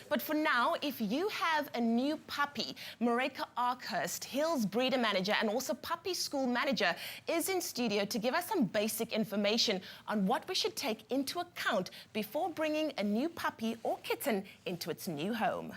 But for now, if you have a new puppy, Marika Arkhurst, Hills breeder manager and also puppy school manager, is in studio to give us some basic information on what we should take into account before bringing a new puppy or kitten into its new home.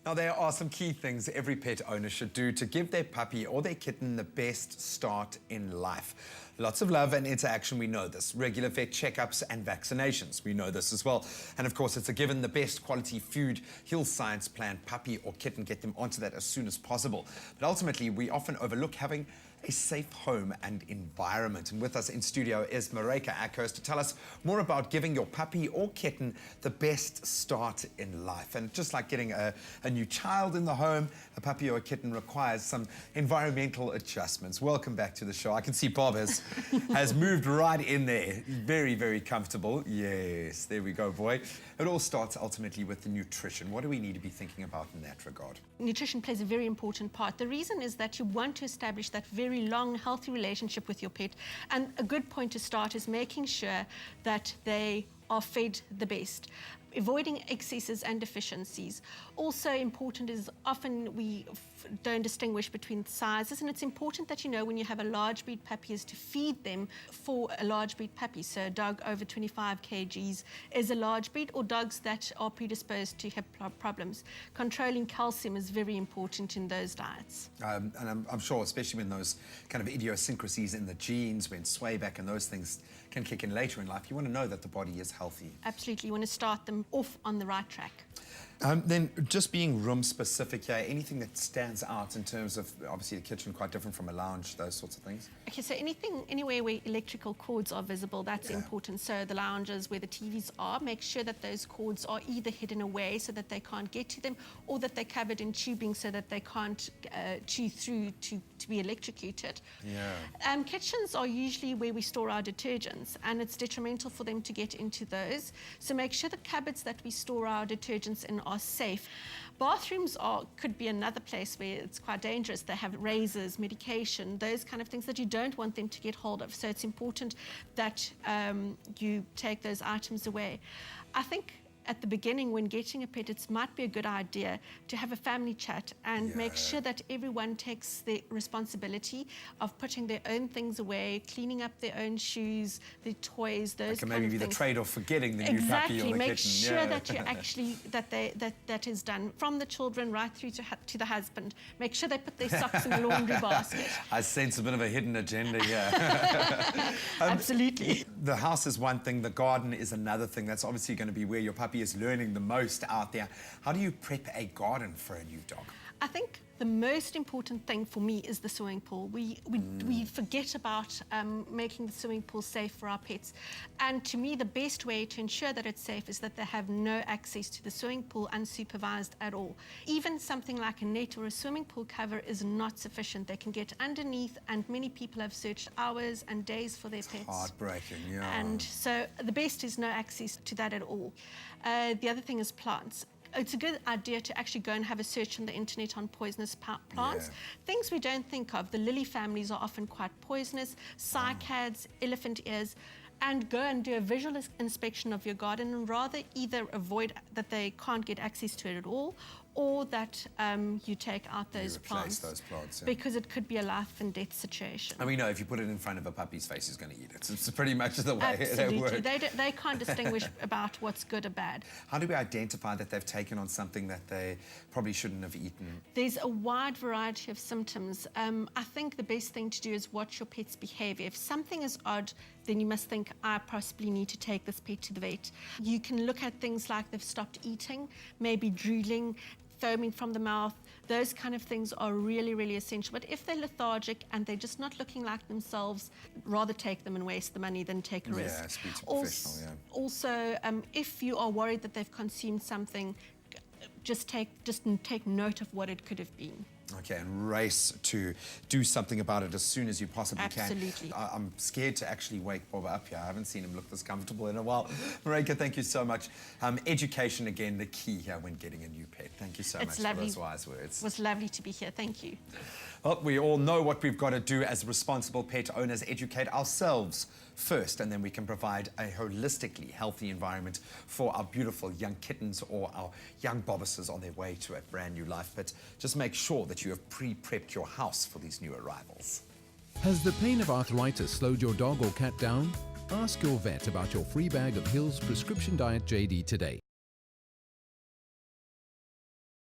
Now, there are some key things every pet owner should do to give their puppy or their kitten the best start in life. Lots of love and interaction, we know this. Regular vet checkups and vaccinations, we know this as well. And of course, it's a given, the best quality food, Hills Science Plan, puppy or kitten, get them onto that as soon as possible. But ultimately, we often overlook having a safe home and environment. And with us in studio is Marika Arkhurst to tell us more about giving your puppy or kitten the best start in life. And just like getting a new child in the home, a puppy or a kitten requires some environmental adjustments. Welcome back to the show. I can see Bob has moved right in there. Very, very comfortable. Yes, there we go, boy. It all starts ultimately with the nutrition. What do we need to be thinking about in that regard? Nutrition plays a very important part. The reason is that you want to establish that very long, healthy relationship with your pet. And a good point to start is making sure that they are fed the best, avoiding excesses and deficiencies. Also important is often we don't distinguish between sizes, and it's important that you know when you have a large breed puppy is to feed them for a large breed puppy. So a dog over 25 kgs is a large breed, or dogs that are predisposed to hip problems. Controlling calcium is very important in those diets. And I'm sure, especially when those kind of idiosyncrasies in the genes, when swayback and those things can kick in later in life, you want to know that the body is healthy. Absolutely, you want to start them off on the right track. Then just being room specific here, anything that stands out in terms of, obviously the kitchen quite different from a lounge, those sorts of things? Okay, so anywhere where electrical cords are visible, that's important. So the lounges where the TVs are, make sure that those cords are either hidden away so that they can't get to them, or that they're covered in tubing so that they can't chew through to be electrocuted. Yeah. Kitchens are usually where we store our detergents, and it's detrimental for them to get into those. So make sure the cupboards that we store our detergents in are safe. Bathrooms could be another place where it's quite dangerous. They have razors, medication, those kind of things that you don't want them to get hold of. So it's important that you take those items away. I think at the beginning, when getting a pet, it might be a good idea to have a family chat and make sure that everyone takes the responsibility of putting their own things away, cleaning up their own shoes, their toys, those kind of things. That can maybe be the trade-off for getting the new puppy or the kitten. Exactly. Make sure that you actually that is done from the children right through to the husband. Make sure they put their socks in the laundry basket. I sense a bit of a hidden agenda here. Absolutely. The house is one thing, the garden is another thing. That's obviously going to be where your puppy is learning the most out there. How do you prep a garden for a new dog? I think the most important thing for me is the swimming pool. We forget about making the swimming pool safe for our pets. And to me, the best way to ensure that it's safe is that they have no access to the swimming pool unsupervised at all. Even something like a net or a swimming pool cover is not sufficient. They can get underneath, and many people have searched hours and days for their pets. Heartbreaking, yeah. And so the best is no access to that at all. The other thing is plants. It's a good idea to actually go and have a search on the internet on poisonous plants. Things we don't think of. The lily families are often quite poisonous, cycads, elephant ears, and go and do a visual inspection of your garden and rather either avoid that they can't get access to it at all, or that you take out those plants. Because it could be a life and death situation. And we know if you put it in front of a puppy's face, he's going to eat it. It's pretty much the way Absolutely. it works. They can't distinguish about what's good or bad. How do we identify that they've taken on something that they probably shouldn't have eaten? There's a wide variety of symptoms. I think the best thing to do is watch your pet's behavior. If something is odd, then you must think, I possibly need to take this pet to the vet. You can look at things like they've stopped eating, maybe drooling, foaming from the mouth. Those kind of things are really, really essential. But if they're lethargic and they're just not looking like themselves, rather take them and waste the money than take a risk. Yeah, speak to a professional, Also, if you are worried that they've consumed something, just take note of what it could have been. Okay, and race to do something about it as soon as you possibly Absolutely. can. I'm scared to actually wake Bob up here. I haven't seen him look this comfortable in a while. Marika, thank you so much. Education, again, the key here when getting a new pet. Thank you so much for those wise words. It was lovely to be here. Thank you. Well, we all know what we've got to do as responsible pet owners, educate ourselves first, and then we can provide a holistically healthy environment for our beautiful young kittens or our young bobbuses on their way to a brand new life. But just make sure that you have pre-prepped your house for these new arrivals. Has the pain of arthritis slowed your dog or cat down? Ask your vet about your free bag of Hill's Prescription Diet JD today.